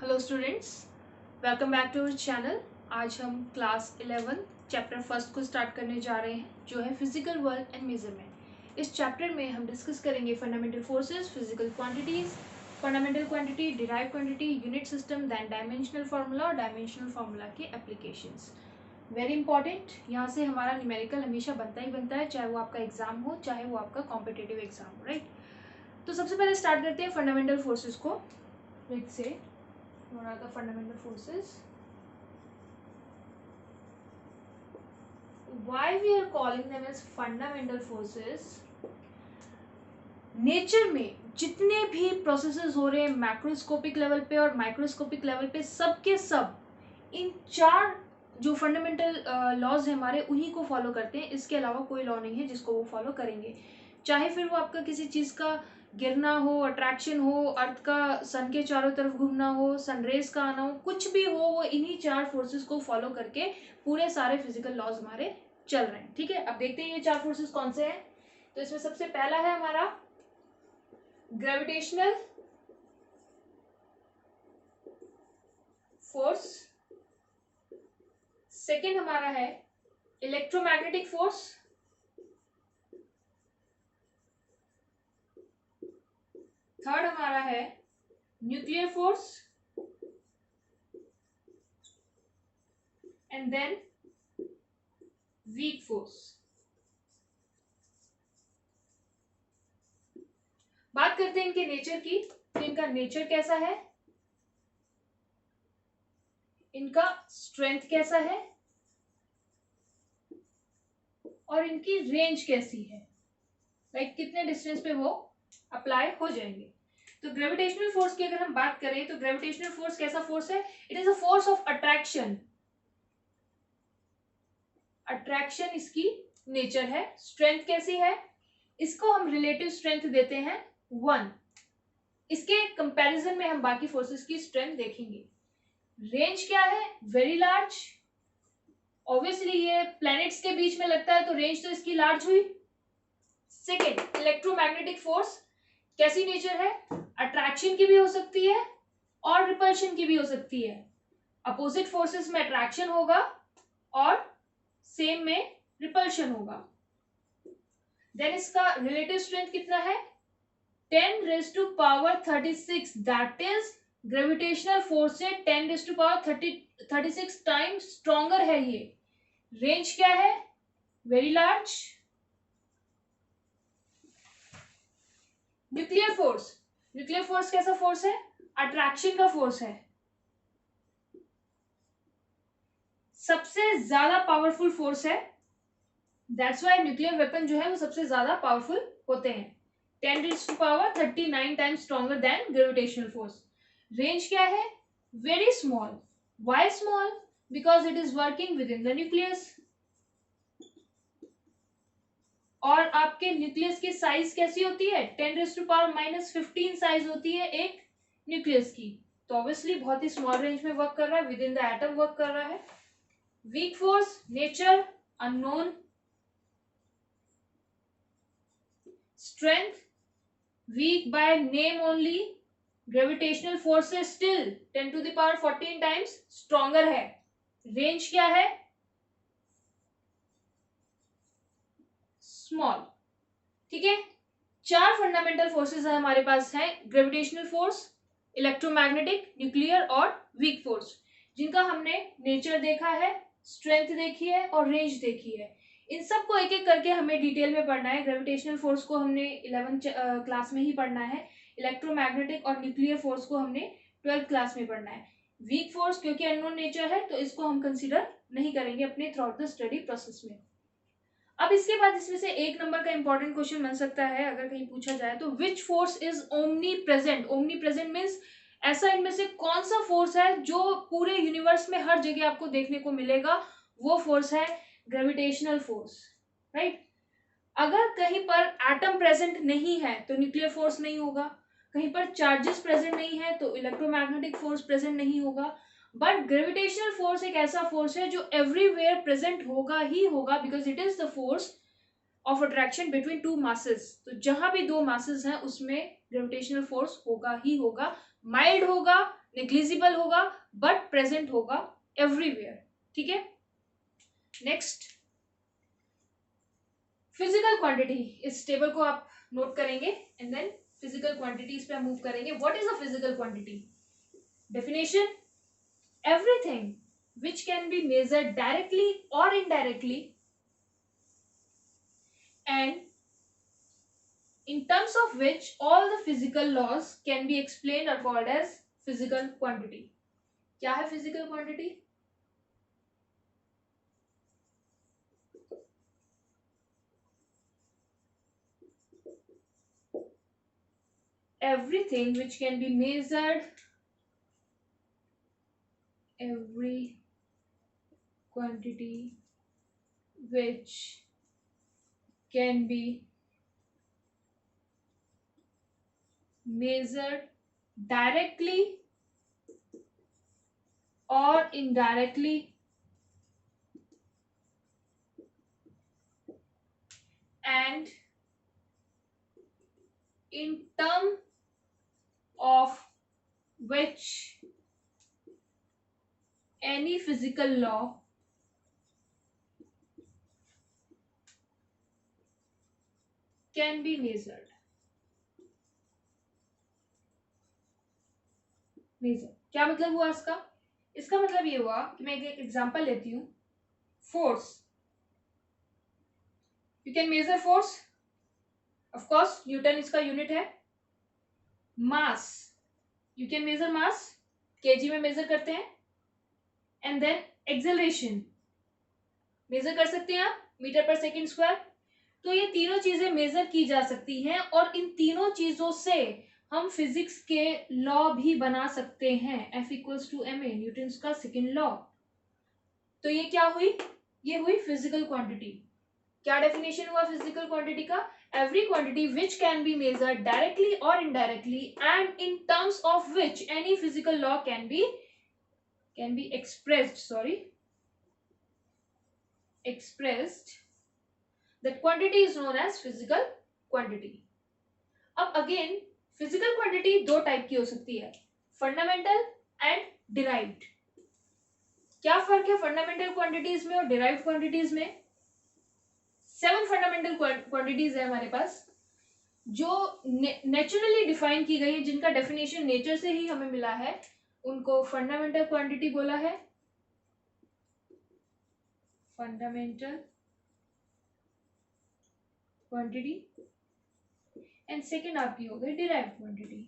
Hello students, welcome back to our channel. आज हम class 11 chapter first को start करने जा रहे हैं, जो है फिजिकल वर्ल्ड एंड मेजरमेंट। इस चैप्टर में हम डिस्कस करेंगे fundamental forces, physical quantities, fundamental quantity, derive quantity, unit system, then dimensional formula और डायमेंशनल फार्मूला के एप्लीकेशंस। वेरी इंपॉर्टेंट, यहाँ से हमारा न्यूमेरिकल हमेशा बनता ही बनता है, चाहे वो आपका एग्जाम हो, चाहे वो आपका कॉम्पिटेटिव एग्जाम हो, राइट। तो सबसे पहले स्टार्ट करते हैं फंडामेंटल फोर्सेस को। Let's say what are the fundamental forces, why we are calling them as fundamental forces। Nature में जितने भी प्रोसेसेस हो रहे हैं मैक्रोस्कोपिक लेवल पे और माइक्रोस्कोपिक लेवल पे, सब के सब इन चार जो फंडामेंटल लॉज है हमारे, उन्हीं को फॉलो करते हैं। इसके अलावा कोई लॉ नहीं है जिसको वो फॉलो करेंगे, चाहे फिर वो आपका किसी चीज का गिरना हो, अट्रैक्शन हो, अर्थ का सन के चारों तरफ घूमना हो, सनरेज का आना हो, कुछ भी हो, वो इन्हीं चार फोर्सेस को फॉलो करके पूरे सारे फिजिकल लॉज हमारे चल रहे हैं। ठीक है, अब देखते हैं ये चार फोर्सेस कौन से हैं। तो इसमें सबसे पहला है हमारा ग्रेविटेशनल फोर्स, सेकेंड हमारा है इलेक्ट्रोमैग्नेटिक फोर्स, थर्ड हमारा है nuclear force, and then weak force. बात करते हैं इनके नेचर की। तो इनका नेचर कैसा है, इनका स्ट्रेंथ कैसा है और इनकी रेंज कैसी है, लाइक कितने डिस्टेंस पे वो अप्लाई हो जाएंगे। तो ग्रेविटेशनल फोर्स की अगर हम बात करें तो ग्रेविटेशनल फोर्स कैसा फोर्स है, it is a force of attraction. Attraction इसकी नेचर है। स्ट्रेंथ कैसी है, इसको हम रिलेटिव स्ट्रेंथ देते हैं 1। इसके कंपैरिजन में हम बाकी फोर्सेस की स्ट्रेंथ देखेंगे। रेंज क्या है, वेरी लार्ज। ऑब्वियसली ये प्लैनेट्स के बीच में लगता है तो रेंज तो इसकी लार्ज हुई। सेकेंड, इलेक्ट्रोमैग्नेटिक फोर्स कैसी नेचर है, अट्रैक्शन की भी हो सकती है और रिपल्शन की भी हो सकती है। अपोजिट फोर्सेस में अट्रैक्शन होगा और सेम में रिपल्शन होगा। देन इसका रिलेटिव स्ट्रेंथ कितना है, 10⁻36, दैट इज ग्रेविटेशनल फोर्स से 10⁻36 टाइम्स स्ट्रॉन्गर है ये। रेंज क्या है, very large. Nuclear force, nuclear force कैसा फोर्स है, अट्रैक्शन का फोर्स है। सबसे ज्यादा पावरफुल फोर्स है, दैट्स व्हाई न्यूक्लियर वेपन जो है वो सबसे ज्यादा पावरफुल होते हैं। 10⁻39 times stronger than gravitational force. Range क्या है, very small. Why small, because it is working with in the nucleus. और आपके न्यूक्लियस की साइज कैसी होती है, 10⁻−15 साइज होती है एक न्यूक्लियस की। तो ऑब्वियसली बहुत ही स्मॉल रेंज में वर्क कर रहा है, with in the atom work कर रहा है। Weak force, nature unknown. Strength weak by name only, gravitational force is still 10⁻14 times stronger है। रेंज क्या है, स्मॉल। ठीक है, चार फंडामेंटल फोर्सेस है हमारे पास है, ग्रेविटेशनल फोर्स, इलेक्ट्रोमैग्नेटिक, न्यूक्लियर और वीक फोर्स, जिनका हमने नेचर देखा है, स्ट्रेंथ देखी है और रेंज देखी है। इन सब को एक एक करके हमें डिटेल में पढ़ना है। ग्रेविटेशनल फोर्स को हमने 11th क्लास में ही पढ़ना है, इलेक्ट्रोमैग्नेटिक और न्यूक्लियर फोर्स को हमने 12th क्लास में पढ़ना है। वीक फोर्स क्योंकि अननोन नेचर है तो इसको हम कंसीडर नहीं करेंगे अपने through out the study process में। अब इसके बाद इसमें से एक नंबर का इंपॉर्टेंट क्वेश्चन बन सकता है, अगर कहीं पूछा जाए तो which force is omni present. Omni present means ऐसा इनमें से कौन सा फोर्स है जो पूरे यूनिवर्स में हर जगह आपको देखने को मिलेगा, वो फोर्स है ग्रेविटेशनल फोर्स, राइट। अगर कहीं पर एटम प्रेजेंट नहीं है तो न्यूक्लियर फोर्स नहीं होगा, कहीं पर चार्जेस प्रेजेंट नहीं है तो इलेक्ट्रोमैग्नेटिक फोर्स प्रेजेंट नहीं होगा। बट ग्रेविटेशनल फोर्स एक ऐसा फोर्स है जो एवरीवेयर प्रेजेंट होगा ही होगा, because it is the force of attraction between two masses. तो जहां भी दो मासेस हैं उसमें ग्रेविटेशनल फोर्स होगा ही होगा, माइल्ड होगा नेग्लिजिबल होगा बट प्रेजेंट होगा एवरीवेयर। ठीक है, नेक्स्ट फिजिकल क्वांटिटी। इस टेबल को आप नोट करेंगे एंड देन फिजिकल क्वांटिटीज पे हम मूव करेंगे। What is a physical quantity? Definition, everything which can be measured directly or indirectly and in terms of which all the physical laws can be explained or called as physical quantity। क्या है physical quantity? Everything which can be measured, every quantity which can be measured directly or indirectly and in term of which any physical law can be measured। क्या मतलब हुआ इसका? इसका मतलब ये हुआ कि मैं एक एग्जांपल लेती हूँ। Force, you can measure force, of course newton इसका यूनिट है। Mass, you can measure mass, KG में मेजर करते हैं। एंड देन एक्सेलरेशन मेजर कर सकते हैं आप मीटर पर सेकेंड स्क्वायर। तो ये तीनों चीजें मेजर की जा सकती हैं और इन तीनों चीजों से हम फिजिक्स के लॉ भी बना सकते हैं। F equals to ma, Newton का सेकेंड लॉ। तो ये क्या हुई? ये हुई फिजिकल क्वांटिटी। क्या डेफिनेशन हुआ फिजिकल क्वांटिटी का? Every quantity which can be measured directly और indirectly and in terms of which any physical law can be expressed, that quantity is known as physical quantity। अब again physical quantity दो type की हो सकती है, fundamental and derived. क्या फर्क है फंडामेंटल क्वांटिटीज में और डिराइव्ड क्वांटिटीज में? 7 फंडामेंटल क्वांटिटीज है हमारे पास जो नेचुरली डिफाइन की गई है, जिनका डेफिनेशन नेचर से ही हमें मिला है, उनको फंडामेंटल क्वांटिटी बोला है। फंडामेंटल क्वांटिटी एंड सेकेंड आपकी हो गई derived quantity.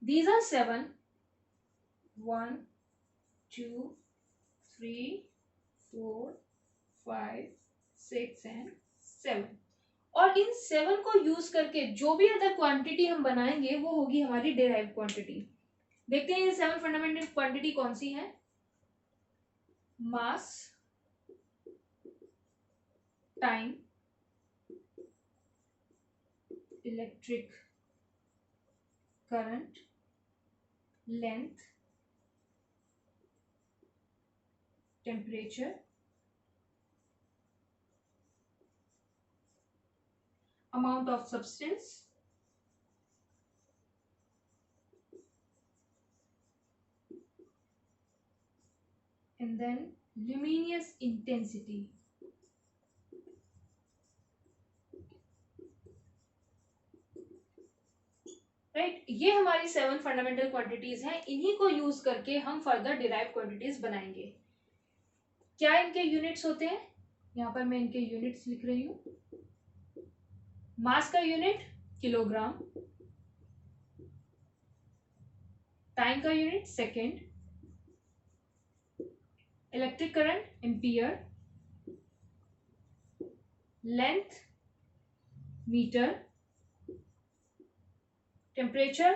These are 7, 1, 2, 3, 4, 5, 6 and 7। और इन 7 को यूज करके जो भी अदर क्वांटिटी हम बनाएंगे वो होगी हमारी डिराइव्ड क्वांटिटी। देखते हैं ये 7 फंडामेंटल क्वांटिटी कौन सी है। Mass, time, electric current, length, temperature, amount of substance, and then luminous intensity। Right, ये हमारी 7 फंडामेंटल क्वांटिटीज हैं। इन्हीं को यूज करके हम फर्दर डिराइव क्वांटिटीज बनाएंगे। क्या इनके यूनिट्स होते हैं? यहाँ पर मैं इनके यूनिट्स लिख रही हूं। मास का यूनिट किलोग्राम, टाइम का unit second, electric current ampere, length metre, temperature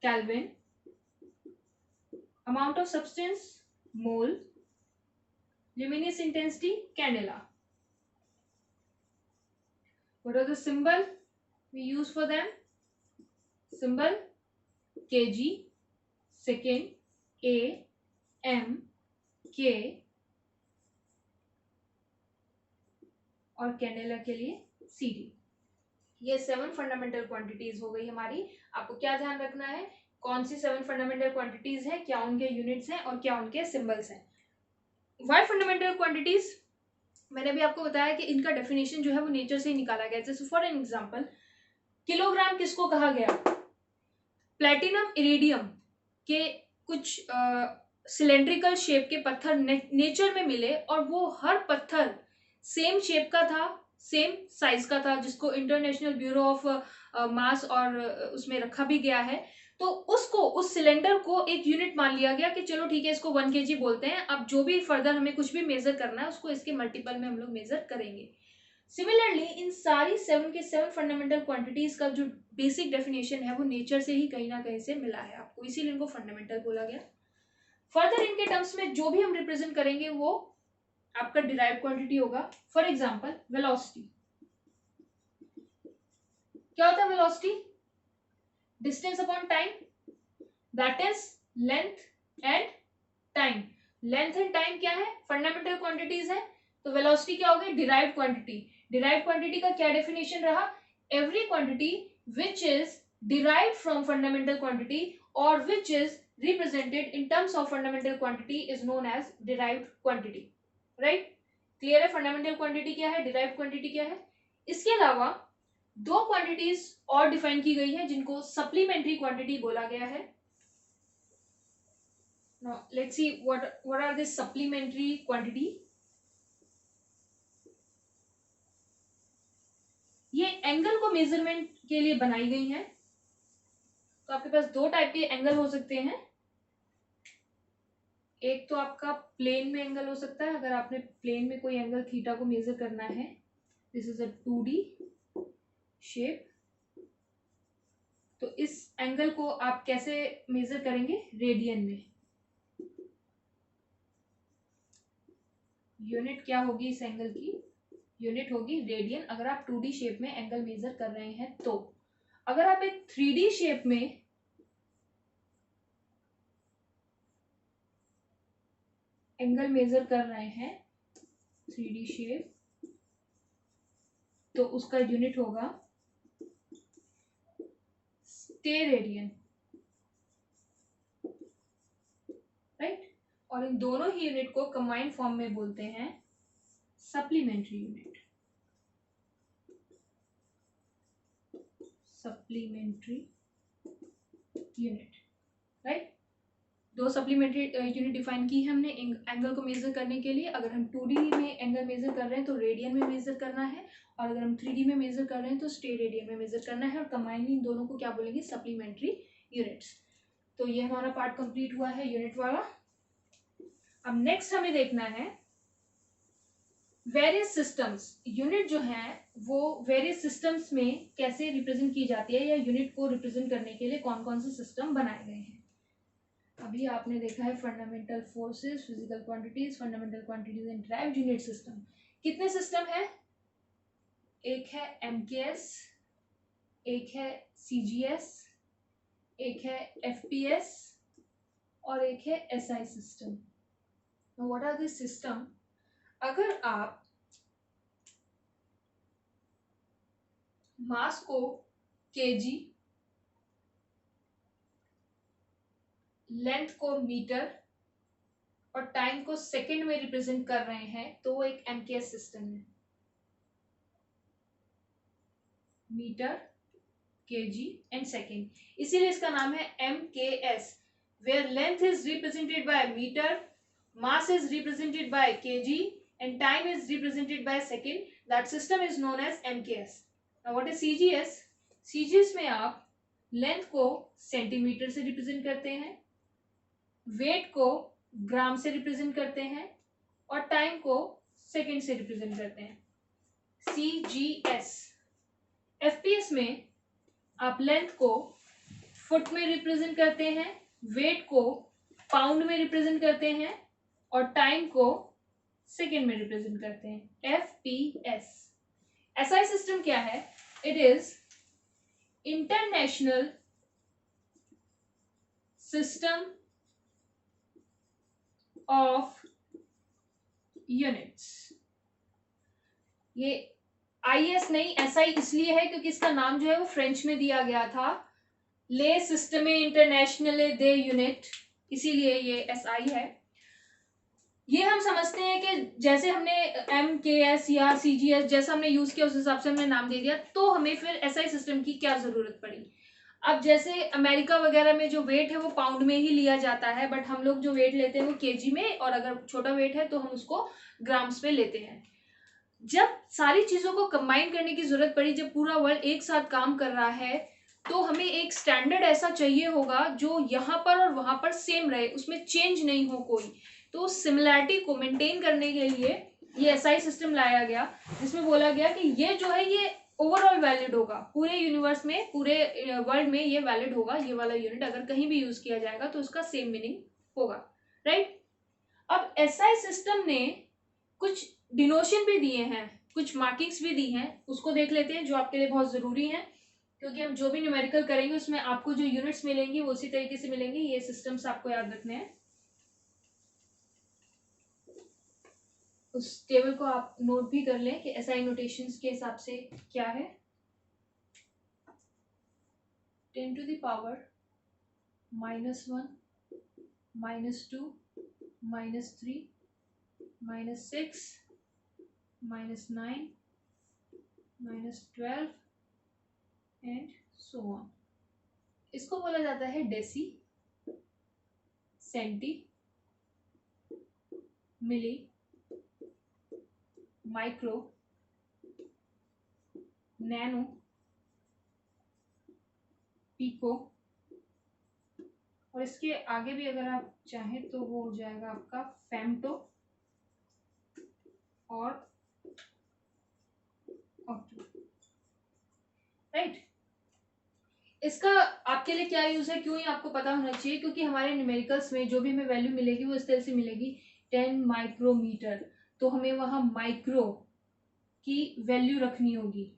kelvin, amount of substance mole, luminous intensity candela। What are the symbol we use for them? Symbol kg, second, a, m, k और candela के लिए cd। ये 7 fundamental quantities हो गई हमारी। आपको क्या ध्यान रखना है, कौन सी 7 फंडामेंटल क्वांटिटीज है, क्या उनके यूनिट्स हैं और क्या उनके सिंबल्स हैं। वाई फंडामेंटल क्वांटिटीज, मैंने भी आपको बताया कि इनका डेफिनेशन जो है वो नेचर से ही निकाला गया। जैसे फॉर एन एग्जांपल, किलोग्राम किसको कहा गया, प्लेटिनम इरिडियम के कुछ सिलेंड्रिकल शेप के पत्थर नेचर में मिले और वो हर पत्थर सेम शेप का था, सेम साइज का था, जिसको इंटरनेशनल ब्यूरो ऑफ मास और उसमें रखा भी गया है। तो उसको, उस सिलेंडर को एक यूनिट मान लिया गया कि चलो ठीक है इसको 1 kg बोलते हैं। अब जो भी फर्दर हमें कुछ भी मेजर करना है उसको इसके मल्टीपल में हम लोग मेजर करेंगे। सिमिलरली इन सारी 7 के 7 फंडामेंटल क्वांटिटीज का जो बेसिक डेफिनेशन है वो नेचर से ही कहीं ना कहीं से मिला है आपको, इसीलिए इनको फंडामेंटल बोला गया। फर्दर इनके टर्म्स में जो भी हम रिप्रेजेंट करेंगे वो आपका डिराइव्ड क्वांटिटी होगा। फॉर एग्जांपल वेलोसिटी, क्या होता है velocity, distance upon time, that is length and time. Length and time क्या है, फंडामेंटल क्वांटिटीज है, तो वेलोसिटी क्या होगी, डिराइव्ड क्वांटिटी। डिराइव्ड क्वांटिटी का क्या डेफिनेशन रहा, every quantity which is derived from fundamental quantity or which is represented in terms of fundamental quantity is known as derived quantity, right? Clear है, fundamental quantity क्या है, derived quantity क्या है। इसके अलावा दो क्वांटिटीज और डिफाइन की गई है जिनको सप्लीमेंट्री क्वांटिटी बोला गया है। Now let's see what are this supplementary quantity. ये एंगल को मेजरमेंट के लिए बनाई गई है। तो आपके पास दो टाइप के एंगल हो सकते हैं, एक तो आपका प्लेन में एंगल हो सकता है, अगर आपने प्लेन में कोई एंगल थीटा को मेजर करना है, this is a 2D shape, तो इस एंगल को आप कैसे मेजर करेंगे, रेडियन में। यूनिट क्या होगी इस एंगल की, यूनिट होगी रेडियन, अगर आप 2D शेप में एंगल मेजर कर रहे हैं तो। अगर आप एक 3D शेप में एंगल मेजर कर रहे हैं, 3D शेप, तो उसका यूनिट होगा स्टेरेडियन, राइट। और इन दोनों ही यूनिट को कंबाइंड फॉर्म में बोलते हैं supplementary unit, supplementary unit, right. दो सप्लीमेंट्री यूनिट डिफाइन की है हमने एंगल को मेजर करने के लिए। अगर हम 2D में एंगल मेजर कर रहे हैं तो रेडियन में मेजर करना है, और अगर हम 3D में मेजर कर रहे हैं तो स्टेरेडियन में मेजर करना है, और कंबाइनली इन दोनों को क्या बोलेंगे, सप्लीमेंट्री यूनिट्स। तो ये हमारा पार्ट कंप्लीट हुआ है यूनिट वाला। अब नेक्स्ट हमें देखना है वेरियस सिस्टम्स। यूनिट जो है वो वेरियस सिस्टम्स में कैसे रिप्रेजेंट की जाती है, या यूनिट को रिप्रेजेंट करने के लिए कौन कौन से सिस्टम बनाए गए हैं। अभी आपने देखा है fundamental forces, physical quantities, fundamental quantities and derived unit system. कितने सिस्टम है, एक है एमकेएस, एक है सीजीएस, एक है एफपीएस और एक है SI system. What are this system, अगर आप मास को केजी, लेंथ को मीटर और टाइम को सेकंड में रिप्रेजेंट कर रहे हैं तो वो एक एमकेएस सिस्टम है। मीटर, केजी एंड सेकंड, इसीलिए इसका नाम है MKS, where length is represented by metre, mass is represented by KG and time is represented by second, that system is known as MKS. Now what is CGS, CGS में आप length को centimetre से represent करते हैं, wait को ग्राम से represent करते हैं और टाइम को सेकंड से रिप्रेजेंट करते हैं, सीजीएस। एफपीएस में आप लेंथ को फुट में रिप्रेजेंट करते हैं, वेट को पाउंड में रिप्रेजेंट करते हैं और टाइम को सेकंड में रिप्रेजेंट करते हैं, एफपीएस। एसआई सिस्टम क्या है, it is international system of units. ये IS नहीं, SI इसलिए है क्योंकि इसका नाम जो है वो फ्रेंच में दिया गया था, ले सिस्टमे इंटरनेशनले दे यूनिट, इसीलिए ये SI है। ये हम समझते हैं कि जैसे हमने MKS या CGS जैसा हमने यूज किया उस हिसाब से हमने नाम दे दिया, तो हमें फिर SI सिस्टम की क्या जरूरत पड़ी। अब जैसे अमेरिका वगैरह में जो वेट है वो पाउंड में ही लिया जाता है, बट हम लोग जो वेट लेते हैं वो केजी में, और अगर छोटा वेट है तो हम उसको ग्राम्स में लेते हैं। जब सारी चीजों को कंबाइन करने की जरूरत पड़ी, जब पूरा वर्ल्ड एक साथ काम कर रहा है, तो हमें एक स्टैंडर्ड ऐसा चाहिए होगा जो यहाँ पर और वहां पर सेम रहे, उसमें चेंज नहीं हो कोई। तो सिमिलैरिटी को मेंटेन करने के लिए ये SI सिस्टम लाया गया, जिसमें बोला गया कि ये जो है ये ओवरऑल वैलिड होगा पूरे यूनिवर्स में, पूरे वर्ल्ड में ये वैलिड होगा। ये वाला यूनिट अगर कहीं भी यूज किया जाएगा तो उसका सेम मीनिंग होगा, राइट। अब SI सिस्टम ने कुछ डिनोशन भी दिए हैं, कुछ मार्किंग्स भी दी हैं, उसको देख लेते हैं जो आपके लिए बहुत जरूरी है, क्योंकि हम जो भी न्यूमेरिकल करेंगे उसमें आपको जो यूनिट्स मिलेंगी वो उसी तरीके से मिलेंगी। ये सिस्टम्स आपको याद रखने हैं। उस टेबल को आप नोट भी कर लें कि SI नोटेशंस के हिसाब से क्या है। 10 to the power -1, -2, -3, -6, -9, -12 and so on. इसको बोला जाता है डेसी, सेंटी, मिली, माइक्रो, नैनो, पिको, और इसके आगे भी अगर आप चाहें तो वो हो जाएगा आपका फेम्टो और ऑक्टो, राइट। इसका आपके लिए क्या यूज है, क्यों ही आपको पता होना चाहिए, क्योंकि हमारे न्यूमेरिकल्स में जो भी हमें वैल्यू मिलेगी वो इस तरह से मिलेगी 10 माइक्रोमीटर, तो हमें वहां माइक्रो की वैल्यू रखनी होगी,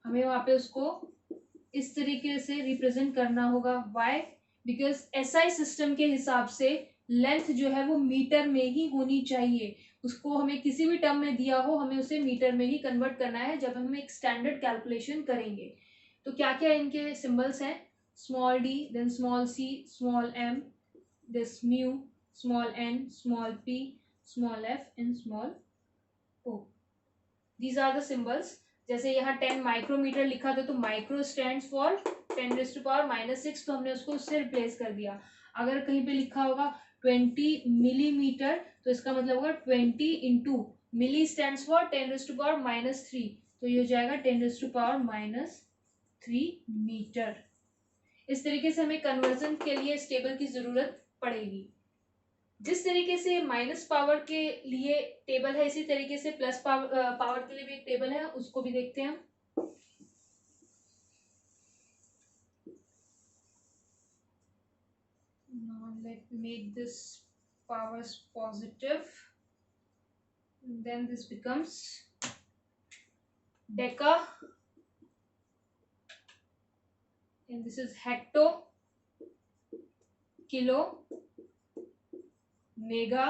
हमें वहां पे उसको इस तरीके से रिप्रेजेंट करना होगा। व्हाई? बिकॉज SI सिस्टम के हिसाब से लेंथ जो है वो मीटर में ही होनी चाहिए, उसको हमें किसी भी टर्म में दिया हो हमें उसे मीटर में ही कन्वर्ट करना है जब हम एक स्टैंडर्ड कैलकुलेशन करेंगे। तो क्या क्या इनके सिंबल्स हैं, small d, then small c, small m, this mu, small n, small p, small f and small o। These are the symbols. जैसे यहाँ 10 माइक्रोमीटर लिखा था तो माइक्रो स्टैंड्स फॉर 10⁻⁶, तो हमने उसको उससे रिप्लेस कर दिया। अगर कहीं पे लिखा होगा 20 मिलीमीटर तो इसका मतलब होगा 20 इंटू मिली स्टैंड्स फॉर 10⁻⁻3, तो ये हो जाएगा 10⁻⁻3 मीटर। इस तरीके से हमें कन्वर्जन के लिए इस टेबल की जरूरत पड़ेगी। जिस तरीके से माइनस पावर के लिए टेबल है, इसी तरीके से प्लस पावर के लिए भी एक टेबल है, उसको भी देखते हैं हम। Now let make this powers positive, then this becomes deca, and this is hecto, kilo, mega,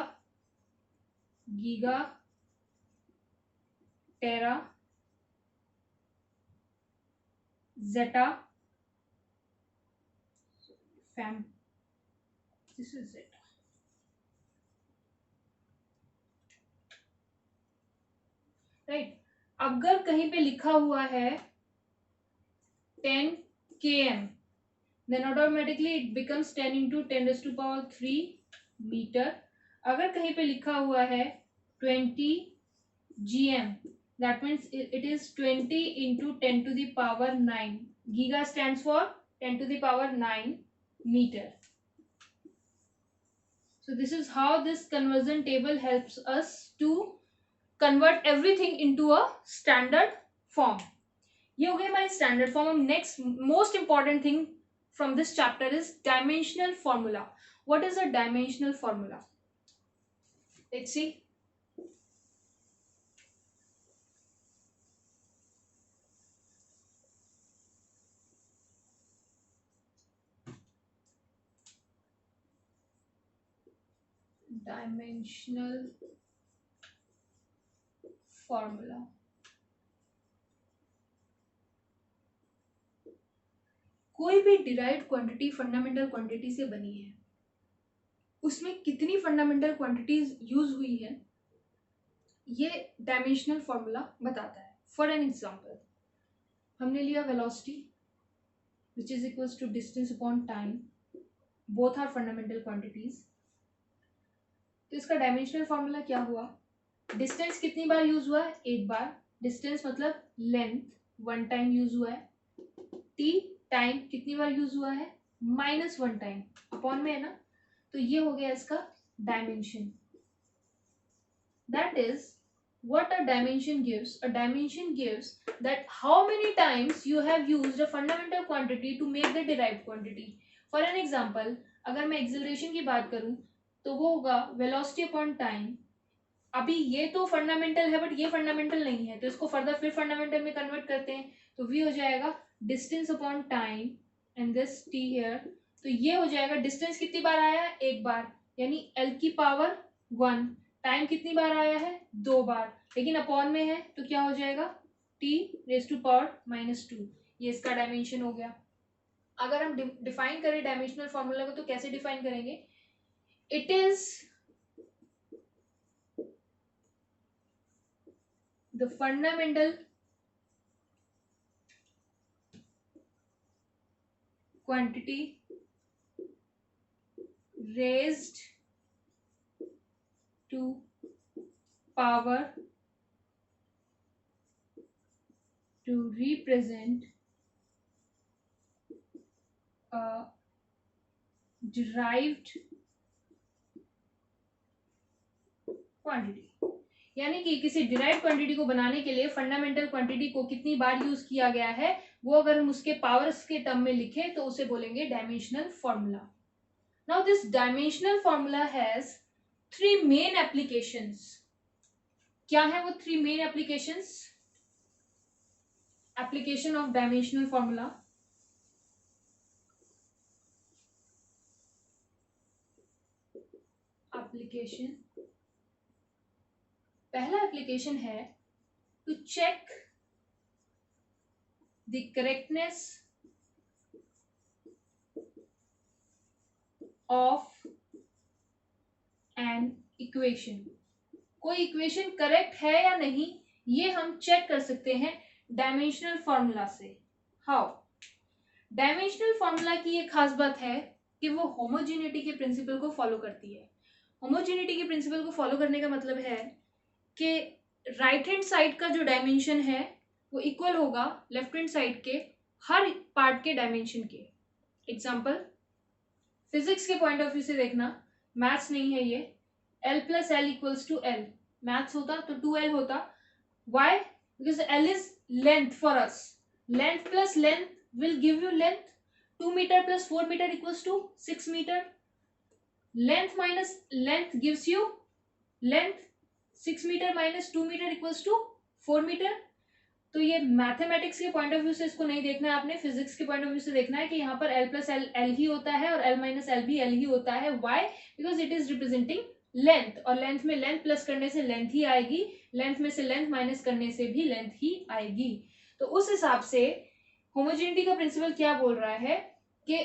giga, tera, zetta, फैम, दिस इज जेटा, राइट। अगर कहीं पे लिखा हुआ है 10 km, then automatically it becomes 10 into 10⁻³ metre. अगर कहीं पे लिखा हुआ है 20 gm, that means it is 20 into 10⁻⁹। giga stands for 10⁻⁹ meter। So this is how this conversion table helps us to convert everything into a standard form। ये हो गई हमारी standard form. Next most important thing from this chapter is dimensional formula. What is a dimensional formula? Let's see. Dimensional formula. कोई भी derived quantity fundamental quantity से बनी है, उसमें कितनी फंडामेंटल क्वांटिटीज यूज हुई है, ये डायमेंशनल फॉर्मूला बताता है. फॉर एन एग्जांपल, हमने लिया velocity which is equals to distance upon time, both are fundamental quantities. तो इसका डायमेंशनल फॉर्मूला क्या हुआ, डिस्टेंस कितनी बार यूज हुआ है, एक बार. डिस्टेंस मतलब लेंथ, वन टाइम यूज हुआ है. टी टाइम कितनी बार यूज हुआ है, -1 टाइम, अपॉन में है ना. तो ये हो गया इसका dimension. That is what a dimension gives. A dimension gives that how many times you have used a fundamental quantity to make the derived quantity. For an example, अगर मैं acceleration की बात करूं तो वो होगा velocity upon time. अभी ये तो फंडामेंटल है बट ये फंडामेंटल नहीं है, तो इसको फर्दर फिर फंडामेंटल में कन्वर्ट करते हैं. तो v हो जाएगा distance upon time and this t here. तो ये हो जाएगा डिस्टेंस कितनी बार आया है, एक बार, यानी l की पावर 1. टाइम कितनी बार आया है, 2 बार, लेकिन अपॉन में है तो क्या हो जाएगा t रेज टू पावर -2. ये इसका डायमेंशन हो गया. अगर हम डिफाइन करें डायमेंशनल फॉर्मूला को तो कैसे डिफाइन करेंगे, it is the fundamental quantity raised to power to represent a derived quantity. यानी कि किसी डिराइव्ड क्वांटिटी को बनाने के लिए फंडामेंटल क्वांटिटी को कितनी बार यूज किया गया है, वो अगर हम उसके पावर्स के टर्म में लिखें तो उसे बोलेंगे dimensional formula. Now this dimensional formula has 3 main applications. क्या है वो 3 main applications? Application of dimensional formula. Application, पहला एप्लीकेशन है to check the correctness of an equation. कोई इक्वेशन करेक्ट है या नहीं, ये हम चेक कर सकते हैं डायमेंशनल फॉर्मूला से. हाउ? डायमेंशनल फॉर्मूला की ये खास बात है कि वो होमोजेनिटी के प्रिंसिपल को फॉलो करती है. होमोजेनिटी के प्रिंसिपल को फॉलो करने का मतलब है कि राइट हैंड साइड का जो डायमेंशन है वो इक्वल होगा लेफ्ट हैंड साइड के हर पार्ट के डायमेंशन के. एग्जांपल, फिजिक्स के पॉइंट ऑफ व्यू से देखना, मैथ्स नहीं है ये. L plus L equals to L, maths होता तो 2L होता. Why? Because L is length for us. Length plus length will give you length. 2 metre plus 4 metre equals to 6 metre. Length minus length gives you length. 6 metre minus 2 metre equals to 4 metre. तो ये mathematics के point of view से इसको नहीं देखना है आपने, physics के पॉइंट ऑफ व्यू से देखना है कि यहाँ पर L प्लस एल ही होता है और L माइनस एल भी L ही होता है. Why? Because it is representing length, और लेंथ में लेंथ प्लस करने से लेंथ ही आएगी, लेंथ में से लेंथ माइनस करने से भी लेंथ ही आएगी. तो उस हिसाब से होमोजेनिटी का प्रिंसिपल क्या बोल रहा है कि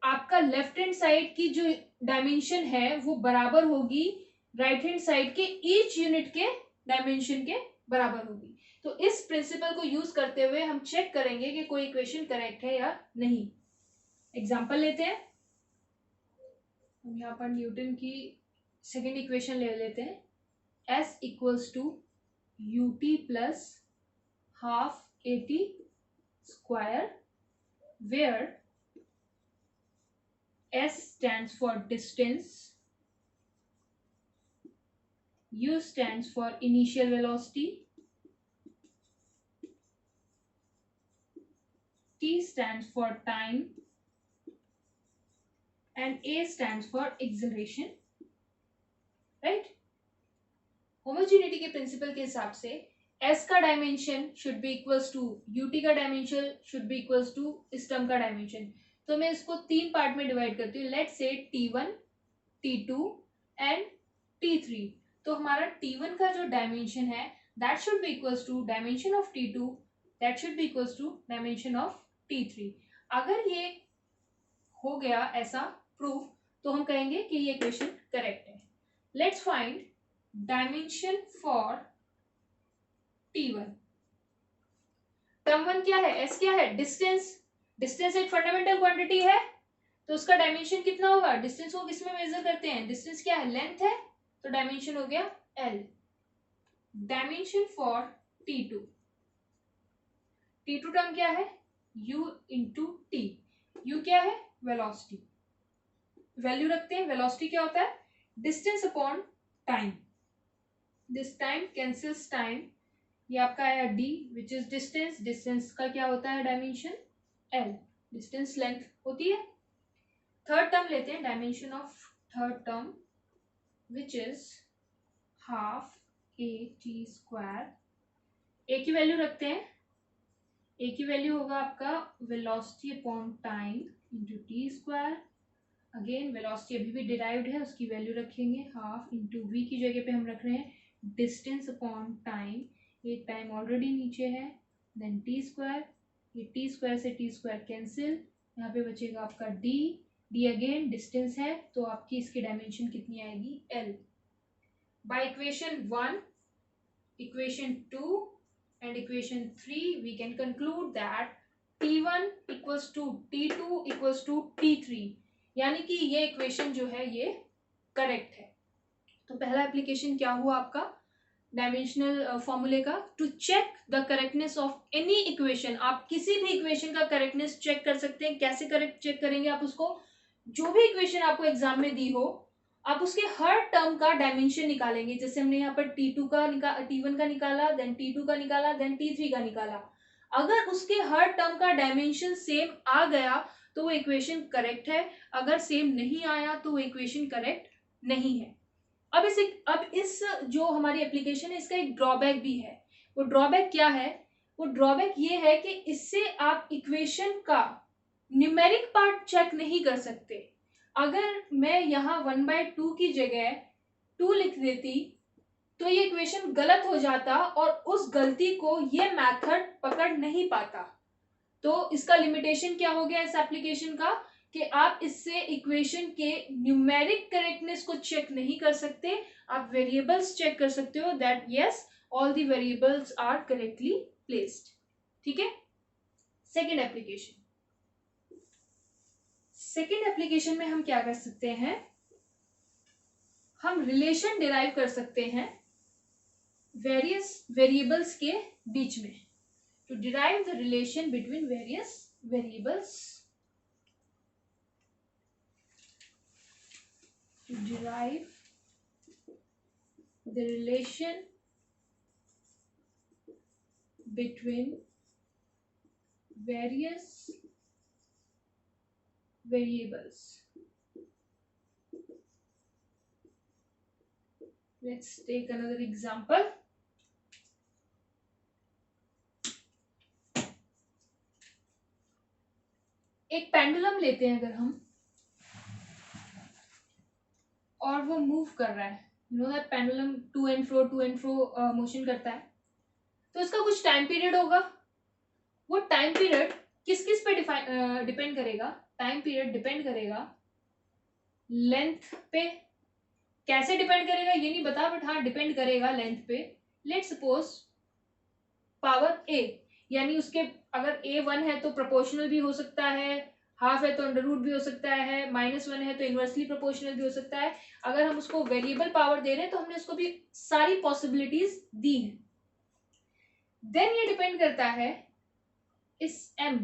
आपका लेफ्ट हैंड साइड की जो डायमेंशन है वो बराबर होगी राइट हैंड साइड के ईच यूनिट के डायमेंशन के बराबर होगी. तो इस प्रिंसिपल को यूज करते हुए हम चेक करेंगे कि कोई इक्वेशन करेक्ट है या नहीं. एग्जांपल लेते हैं. हम यहाँ पर न्यूटन की सेकेंड इक्वेशन ले लेते हैं. S equals to ut plus half at square, where S stands for distance, U stands for initial velocity, T stands for time, and A stands for acceleration. Right? Homogeneity के principle के हिसाब से S का dimension should be equals to ut का dimension should be equals to इस term का dimension. तो मैं इसको 3 पार्ट में डिवाइड करती हूँ. Let's say T1, T2 and T3. तो हमारा T1 का जो डायमेंशन है that should be equals to dimension of T2, that should be equals to dimension of T3. अगर ये हो गया ऐसा प्रूफ, तो हम कहेंगे कि ये इक्वेशन करेक्ट है। Let's find dimension for T1। Term 1 क्या है, S क्या है, डिस्टेंस। डिस्टेंस एक फंडामेंटल क्वांटिटी है, तो उसका डायमेंशन कितना होगा, डिस्टेंस को किसमें मेजर करते हैं, डिस्टेंस क्या है, लेंथ है, तो डायमेंशन हो गया L। Dimension for T2। T2 term क्या है, U इंटू T। U क्या है, वेलोसिटी, वैल्यू रखते हैं। वेलोसिटी क्या होता है, distance upon time. This time cancels time, ये आपका आया D which is distance. Distance का क्या होता है डायमेंशन, L। डिस्टेंस लेंथ होती है। थर्ड टर्म लेते हैं, dimension of third term which is half AT square. A की वैल्यू रखते हैं, ए की वैल्यू होगा आपका velocity upon time into T square. Again velocity अभी भी डिराइव्ड है, उसकी वैल्यू रखेंगे हाफ इंटू वी की जगह पे हम रख रहे हैं डिस्टेंस अपॉन टाइम। एक टाइम ऑलरेडी नीचे है, देन टी स्क्वायर। ये टी स्क्वायर से टी स्क्वायर कैंसिल, यहाँ पे बचेगा आपका डी। डी अगेन डिस्टेंस है, तो आपकी इसकी डायमेंशन कितनी आएगी, L. By equation 1, equation 2 and equation 3 we can conclude that T1 equals to T2 equals to T3, यानी कि ये इक्वेशन जो है ये करेक्ट है। तो पहला एप्लीकेशन क्या हुआ आपका डायमेंशनल फॉर्मूले का, to check the correctness of any equation. आप किसी भी इक्वेशन का करेक्टनेस चेक कर सकते हैं। कैसे करेक्ट चेक करेंगे आप उसको, जो भी इक्वेशन आपको एग्जाम में दी हो, आप उसके हर टर्म का डायमेंशन निकालेंगे। जैसे हमने यहाँ पर T1 का निकाला, देन T2 का निकाला, देन T3 का निकाला। अगर उसके हर टर्म का डायमेंशन सेम आ गया तो वो इक्वेशन करेक्ट है, अगर सेम नहीं आया तो वो इक्वेशन करेक्ट नहीं है। अब इस जो हमारी एप्लीकेशन है इसका एक ड्रॉबैक भी है। वो ड्रॉबैक क्या है, वो ड्रॉबैक ये है कि इससे आप इक्वेशन का न्यूमेरिक पार्ट चेक नहीं कर सकते। अगर मैं यहाँ 1/2 की जगह 2 लिख देती तो ये इक्वेशन गलत हो जाता और उस गलती को ये मेथड पकड़ नहीं पाता। तो इसका लिमिटेशन क्या हो गया इस एप्लीकेशन का, कि आप इससे इक्वेशन के न्यूमेरिक करेक्टनेस को चेक नहीं कर सकते। आप वेरिएबल्स चेक कर सकते हो, that yes all the variables are correctly placed. ठीक है। सेकेंड एप्लीकेशन, सेकेंड एप्लीकेशन में हम क्या कर सकते हैं, हम रिलेशन डिराइव कर सकते हैं वेरियस वेरिएबल्स के बीच में। To derive the relation between various variables, to derive the relation between various variables. Let's take another example. एक पेंडुलम लेते हैं अगर हम, और वो मूव कर रहा है, know that pendulum to and fro motion करता है, तो इसका कुछ टाइम पीरियड होगा। वो टाइम पीरियड किस किस पे डिपेंड करेगा, टाइम पीरियड डिपेंड करेगा लेंथ पे। कैसे डिपेंड करेगा ये नहीं बता, बट हाँ डिपेंड करेगा लेंथ पे। लेट सपोज पावर ए, यानी उसके अगर A1 है तो प्रोपोर्शनल भी हो सकता है, हाफ है तो अंडर रूट भी हो सकता है, -1 है तो इनवर्सली प्रोपोर्शनल भी हो सकता है। अगर हम उसको वेरिएबल पावर दे रहे हैं तो हमने उसको भी सारी पॉसिबिलिटीज दी हैं। देन ये डिपेंड करता है इस m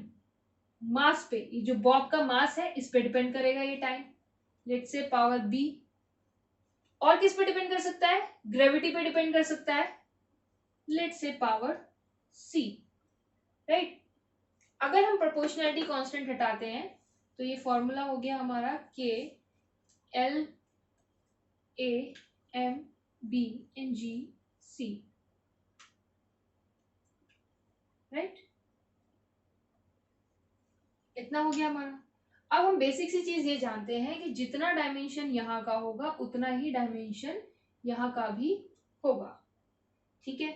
मास पे, ये जो बॉब का मास है इस पे डिपेंड करेगा ये time. Let's say power b। और किस पे डिपेंड कर सकता है, ग्रेविटी पे डिपेंड कर सकता है, let's say power c, right. अगर हम प्रोपोर्शनैलिटी कांस्टेंट हटाते हैं तो ये फॉर्मूला हो गया हमारा k L A M B N G C, right. इतना हो गया हमारा। अब हम बेसिक सी चीज ये जानते हैं कि जितना डायमेंशन यहाँ का होगा उतना ही डायमेंशन यहाँ का भी होगा। ठीक है,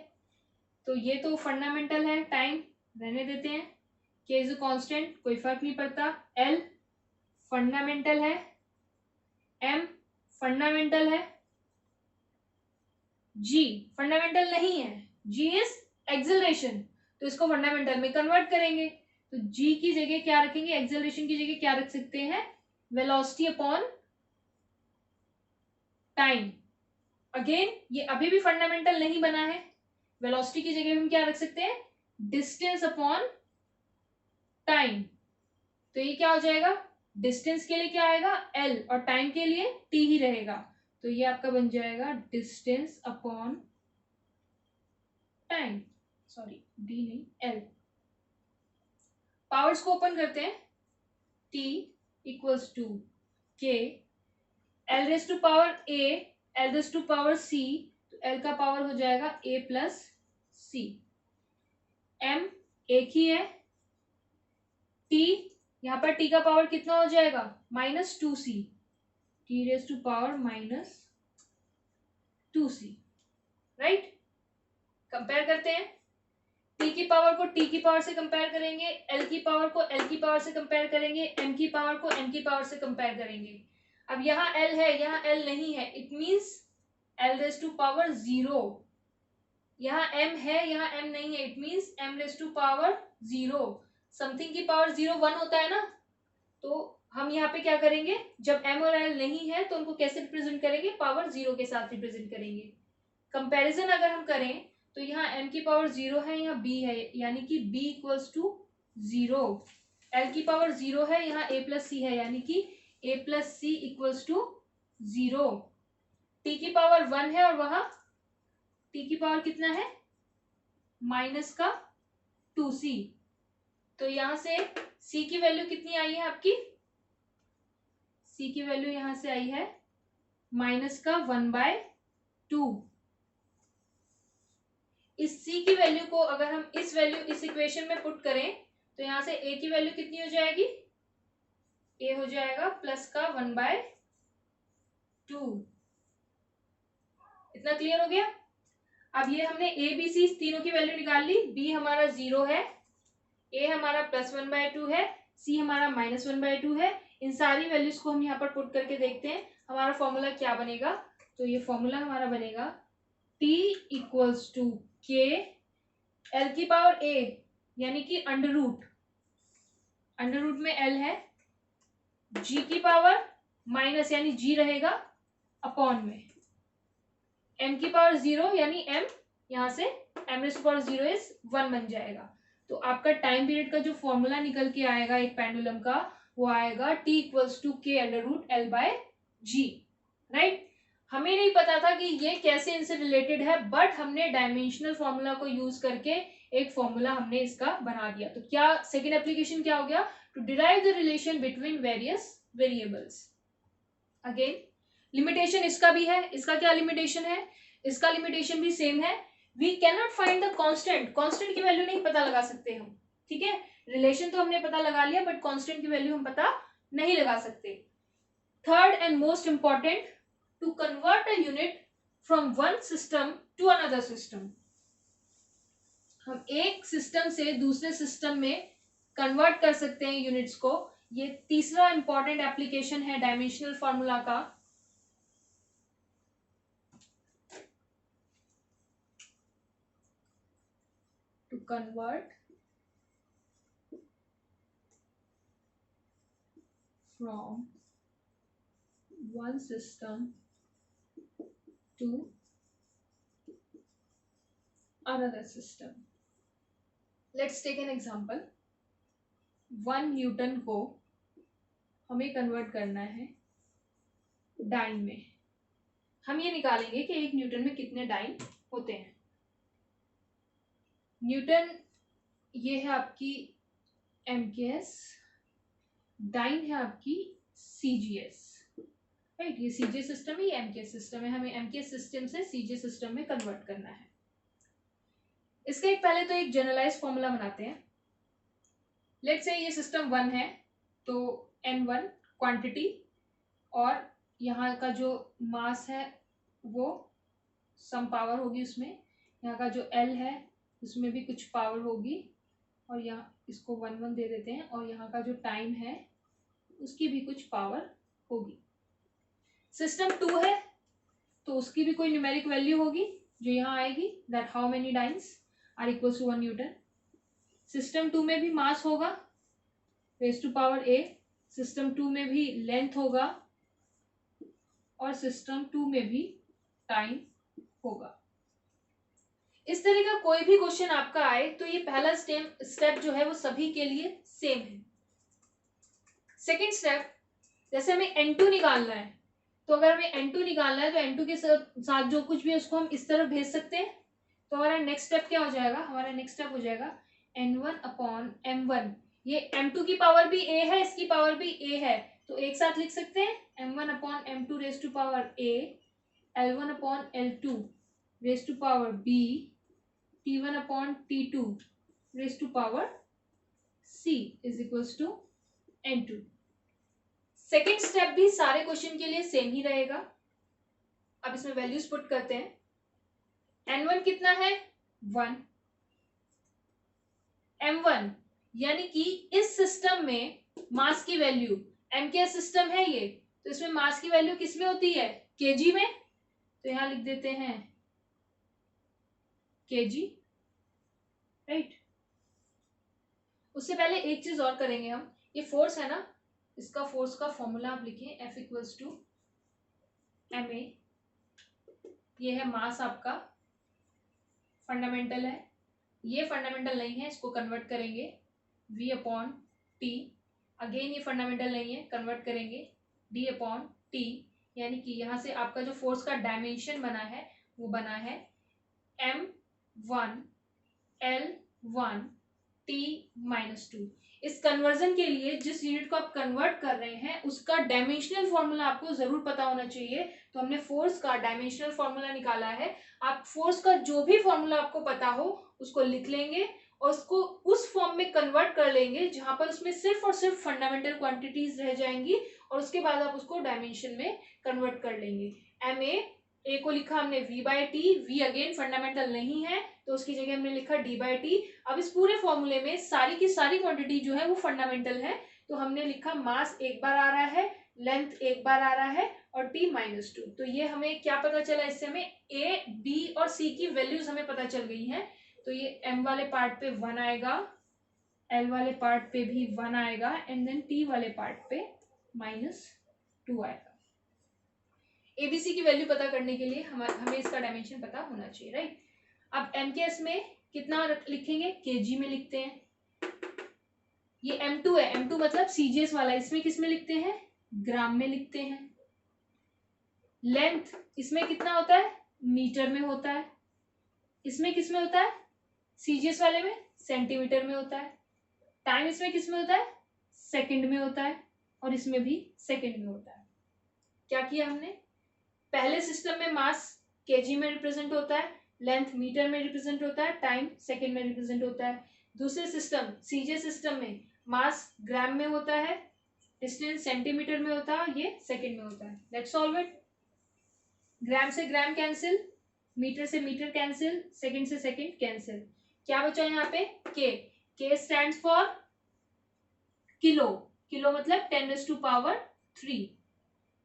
तो ये तो फंडामेंटल है, टाइम रहने देते हैं। के इज अ कांस्टेंट, कोई फर्क नहीं पड़ता। एल फंडामेंटल है, एम फंडामेंटल है, जी फंडामेंटल नहीं है, जी इज एक्सेलरेशन, तो इसको फंडामेंटल में कन्वर्ट करेंगे। तो जी की जगह क्या रखेंगे, एक्सेलरेशन की जगह क्या रख सकते हैं, वेलोसिटी अपॉन टाइम। अगेन ये अभी भी फंडामेंटल नहीं बना है, वेलोसिटी की जगह हम क्या रख सकते हैं, डिस्टेंस अपॉन टाइम। तो ये क्या हो जाएगा, डिस्टेंस के लिए क्या आएगा एल और टाइम के लिए टी ही रहेगा, तो ये आपका बन जाएगा distance upon time, sorry D नहीं एल। पावर्स को ओपन करते हैं, T इक्वल्स टू के L raise to power A L raise to power C, तो एल का पावर हो जाएगा ए प्लस सी। एम एक ही है, टी यहाँ पर टी का पावर कितना हो जाएगा -2c, T raise to power -2c, right. Compare करते हैं, टी की पावर को टी की पावर से कंपेयर करेंगे, एल की पावर को एल की पावर से कंपेयर करेंगे, एम की पावर को एम की पावर से कंपेयर करेंगे। अब यहाँ एल है, यहाँ एल नहीं है, it means L raise to power 0। यहाँ एम है, यहाँ एम नहीं है, it means M raise to power 0। Something की पावर 0 1 होता है ना, तो हम यहाँ पे क्या करेंगे, जब एम और एल नहीं है तो उनको कैसे रिप्रेजेंट करेंगे, पावर 0 के साथ रिप्रेजेंट करेंगे। कंपैरिजन अगर हम करें तो यहाँ m की पावर 0 है, यहाँ b है, यानी कि b इक्वल्स टू 0। l की पावर 0 है, यहाँ a प्लस सी है, यानी कि a प्लस सी इक्वल्स टू 0। t की पावर 1 है और वहां t की पावर कितना है -2c, तो यहाँ से c की वैल्यू कितनी आई है आपकी, c की वैल्यू यहाँ से आई है -1/2। इस c की वैल्यू को अगर हम इस वैल्यू इस इक्वेशन में पुट करें तो यहाँ से a की वैल्यू कितनी हो जाएगी, a हो जाएगा +1/2। इतना क्लियर हो गया। अब ये हमने a b c तीनों की वैल्यू निकाल ली, b हमारा 0 है, a हमारा +1/2 है, c हमारा -1/2 है। इन सारी वैल्यूज को हम यहाँ पर पुट करके देखते हैं हमारा फॉर्मूला क्या बनेगा। तो ये फॉर्मूला हमारा बनेगा t इक्वल्स टू के एल की पावर a यानी कि अंडर रूट में l है, g की पावर माइनस यानी g रहेगा अपॉन में, m की पावर 0 यानी m यहाँ से m raise to power 0 is 1 बन जाएगा। तो आपका टाइम पीरियड का जो फॉर्मूला निकल के आएगा एक पेंडुलम का, वो आएगा t इक्वल्स टू के अंडर रूट l बाय जी, राइट। हमें नहीं पता था कि ये कैसे इनसे रिलेटेड है, बट हमने डायमेंशनल फॉर्मूला को यूज करके एक फॉर्मूला हमने इसका बना दिया। तो क्या सेकेंड एप्लीकेशन क्या हो गया, to derive the relation between various variables. Again limitation इसका भी है, इसका क्या लिमिटेशन है, इसका लिमिटेशन भी सेम है, we can not find the constant, constant की वैल्यू नहीं पता लगा सकते हम, ठीक है। रिलेशन तो हमने पता लगा लिया बट कांस्टेंट की वैल्यू हम पता नहीं लगा सकते। Third and most important, to convert a unit from one system to another system. हम एक सिस्टम से दूसरे सिस्टम में कन्वर्ट कर सकते हैं यूनिट्स को। ये तीसरा इंपॉर्टेंट एप्लीकेशन है डायमेंशनल फॉर्मूला का। To convert from one system to another system. Let's take an example. 1 Newton को हमें कन्वर्ट करना है डाइन में। हम ये निकालेंगे कि 1 न्यूटन में कितने डाइन होते हैं। न्यूटन ये है आपकी एमकेएस, डाइन है आपकी सीजीएस, राइट। ये सीजीएस सिस्टम है, ये एमकेएस सिस्टम है, हमें एमकेएस सिस्टम से सीजीएस सिस्टम में कन्वर्ट करना है। इसका एक पहले तो एक जनरलाइज फॉर्मूला बनाते हैं। लेट्स से ये सिस्टम 1 है, तो n1 क्वांटिटी और यहाँ का जो मास है वो सम पावर होगी उसमें, यहाँ का जो l है उसमें भी कुछ पावर होगी, और यहाँ इसको 1 दे देते हैं और यहाँ का जो टाइम है उसकी भी कुछ पावर होगी। सिस्टम 2 है तो उसकी भी कोई न्यूमेरिक वैल्यू होगी जो यहाँ आएगी, that how many dynes are equals to 1 Newton. System 2 में भी मास होगा raise to power a, system 2 में भी लेंथ होगा और सिस्टम 2 में भी टाइम होगा। इस तरह का कोई भी क्वेश्चन आपका आए तो ये पहला स्टेप जो है वो सभी के लिए सेम है। सेकेंड स्टेप, जैसे हमें N2 निकालना है तो अगर हमें N2 निकालना है तो N2 के साथ जो कुछ भी है उसको हम इस तरफ भेज सकते हैं। तो हमारा नेक्स्ट स्टेप क्या हो जाएगा, हमारा नेक्स्ट स्टेप हो जाएगा N1 अपॉन M1। ये M2 की पावर भी A है, इसकी पावर भी A है, तो एक साथ लिख सकते हैं M1 upon M2 raise to power A, L1 upon L2 raise to power B, T1 upon T2 raise to power C is equals to N2। Second step भी सारे क्वेश्चन के लिए सेम ही रहेगा। अब इसमें वैल्यूज पुट करते हैं। N1 कितना है 1, M1 यानी कि इस सिस्टम में मास की वैल्यू, M के सिस्टम है ये, तो इसमें मास की वैल्यू किस में होती है, केजी में, तो यहां लिख देते हैं केजी, राइट। उससे पहले एक चीज और करेंगे हम, ये फोर्स है ना, इसका फोर्स का फॉर्मूला आप लिखें F इक्वल्स टू ma, ये है मास आपका, फंडामेंटल है, ये फंडामेंटल नहीं है, इसको कन्वर्ट करेंगे V अपॉन टी, अगेन ये फंडामेंटल नहीं है, कन्वर्ट करेंगे D अपॉन टी, यानी कि यहाँ से आपका जो फोर्स का डायमेंशन बना है वो बना है M1 L1 T-2। इस कन्वर्जन के लिए जिस यूनिट को आप कन्वर्ट कर रहे हैं उसका डायमेंशनल फॉर्मूला आपको जरूर पता होना चाहिए। तो हमने फोर्स का डायमेंशनल फॉर्मूला निकाला है। आप फोर्स का जो भी फॉर्मूला आपको पता हो उसको लिख लेंगे और उसको उस फॉर्म में कन्वर्ट कर लेंगे जहां पर उसमें सिर्फ और सिर्फ फंडामेंटल क्वांटिटीज रह जाएंगी और उसके बाद आप उसको डायमेंशन में कन्वर्ट कर लेंगे। ए को लिखा हमने V/T, V अगेन फंडामेंटल नहीं है तो उसकी जगह हमने लिखा D/T। अब इस पूरे फॉर्मूले में सारी की सारी क्वांटिटी जो है वो फंडामेंटल है, तो हमने लिखा मास एक बार आ रहा है, लेंथ एक बार आ रहा है और T-2। तो ये हमें क्या पता चला, इससे हमें A, B और C की वैल्यूज हमें पता चल गई हैं। तो ये M वाले पार्ट पे 1 आएगा, L वाले पार्ट पे भी 1 आएगा एंड देन T वाले पार्ट पे -2 आएगा। एबीसी की वैल्यू पता करने के लिए हमें इसका डायमेंशन पता होना चाहिए, राइट। अब एमकेएस में कितना लिखेंगे, केजी में लिखते हैं। ये M2 है, M2 मतलब सीजीएस वाला, इसमें किस में लिखते हैं, ग्राम में लिखते हैं। लेंथ इसमें कितना होता है, मीटर में होता है। इसमें किस में होता है, सीजीएस वाले में सेंटीमीटर में होता है। टाइम इसमें किस में होता है, सेकंड में होता है और इसमें भी सेकंड में होता है। क्या किया हमने, पहले सिस्टम में मास केजी में रिप्रेजेंट होता है, लेंथ मीटर में रिप्रेजेंट होता है, टाइम सेकंड में रिप्रेजेंट होता है। दूसरे सिस्टम सीजे सिस्टम में मास ग्राम में होता है, डिस्टेंस सेंटीमीटर में होता है, ये सेकंड में होता है। Let's solve it. ग्राम से ग्राम कैंसिल, मीटर से मीटर कैंसिल, सेकंड से सेकंड कैंसिल। क्या बचा यहाँ पे, के स्टैंड्स फॉर किलो, किलो मतलब 10⁻³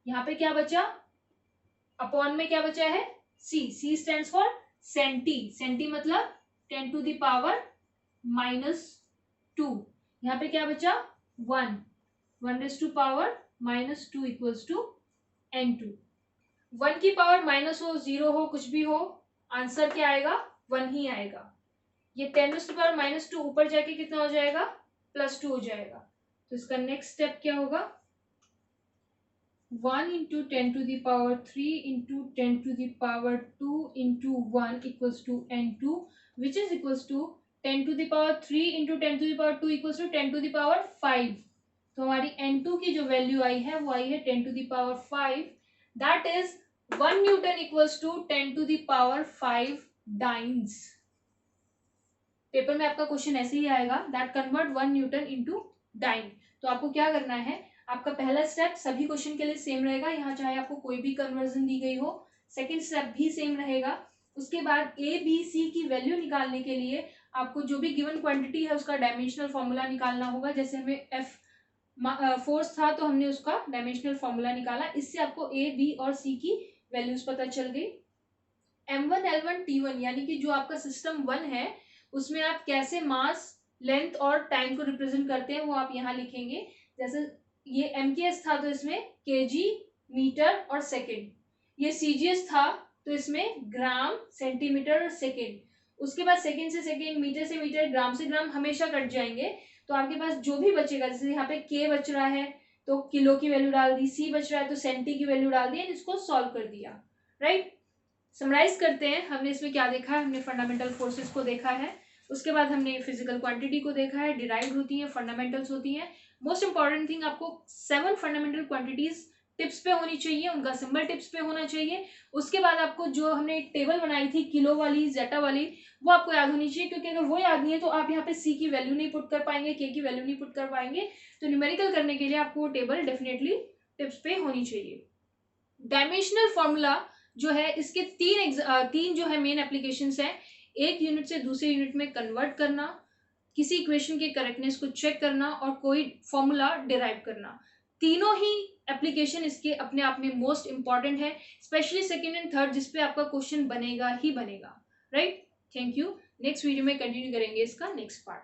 यहाँ पे क्या बचा, अपॉन में क्या बचा है, C stands for centi, centi मतलब 10⁻²। यहाँ पे क्या बचा 1, 1⁻² इक्वल्स टू N2। 1 की पावर माइनस हो, 0 हो, कुछ भी हो, आंसर क्या आएगा, 1 ही आएगा। ये 10⁻² ऊपर जाके कितना हो जाएगा, +2 हो जाएगा। तो इसका नेक्स्ट स्टेप क्या होगा, 1 × 10⁻³ × 10⁻² × 1 equals to N2, which is equals to 10⁻³ × 10⁻² equals to 10⁵ तो हमारी N2 की जो वैल्यू आई है वो आई है 10⁵। That is 1 Newton equals to 10⁵ dynes. Paper में आपका क्वेश्चन ऐसे ही आएगा, that convert 1 Newton into dyne. तो आपको क्या करना है, आपका पहला स्टेप सभी क्वेश्चन के लिए सेम रहेगा, यहाँ चाहे आपको कोई भी कन्वर्जन दी गई हो। सेकंड स्टेप भी सेम रहेगा। उसके बाद ए बी सी की वैल्यू निकालने के लिए आपको जो भी गिवन क्वांटिटी है उसका डायमेंशनल फॉर्मूला निकालना होगा। जैसे हमें एफ फोर्स था तो हमने उसका डायमेंशनल फॉर्मूला निकाला, इससे आपको ए बी और सी की वैल्यूज पता चल गई। M1 L1 T1 यानी कि जो आपका सिस्टम 1 है उसमें आप कैसे मास, लेंथ और टाइम को रिप्रेजेंट करते हैं वो आप यहाँ लिखेंगे। जैसे ये MKS था तो इसमें केजी, मीटर और सेकेंड। ये CGS था तो इसमें ग्राम, सेंटीमीटर और सेकेंड। उसके बाद सेकेंड से सेकेंड, मीटर से मीटर, ग्राम से ग्राम हमेशा कट जाएंगे। तो आपके पास जो भी बचेगा, जैसे यहाँ पे के बच रहा है तो किलो की वैल्यू डाल दी, सी बच रहा है तो सेंटी की वैल्यू डाल दी, इसको सॉल्व कर दिया। राइट, समराइज करते हैं। हमने इसमें क्या देखा है, हमने फंडामेंटल फोर्सेस को देखा है, उसके बाद हमने फिजिकल क्वांटिटी को देखा है, डिराइव्ड होती है, फंडामेंटल्स होती हैं। मोस्ट इंपॉर्टेंट थिंग, आपको 7 फंडामेंटल क्वांटिटीज टिप्स पे होनी चाहिए, उनका सिंबल टिप्स पे होना चाहिए। उसके बाद आपको जो हमने एक टेबल बनाई थी किलो वाली, जेटा वाली, वो आपको याद होनी चाहिए, क्योंकि अगर वो याद नहीं है तो आप यहाँ पे सी की वैल्यू नहीं पुट कर पाएंगे, के की वैल्यू नहीं पुट कर पाएंगे। तो न्यूमेरिकल करने के लिए आपको वो टेबल डेफिनेटली टिप्स पे होनी चाहिए। डायमेंशनल फॉर्मूला जो है इसके तीन जो है मेन एप्लीकेशंस हैं। एक यूनिट से दूसरे यूनिट में कन्वर्ट करना, किसी इक्वेशन के करेक्टनेस को चेक करना और कोई फॉर्मूला डिराइव करना। तीनों ही एप्लीकेशन इसके अपने आप में मोस्ट इंपॉर्टेंट है, स्पेशली सेकेंड एंड थर्ड, जिसपे आपका क्वेश्चन बनेगा ही बनेगा। Right, thank you. Next video में कंटिन्यू करेंगे इसका नेक्स्ट पार्ट।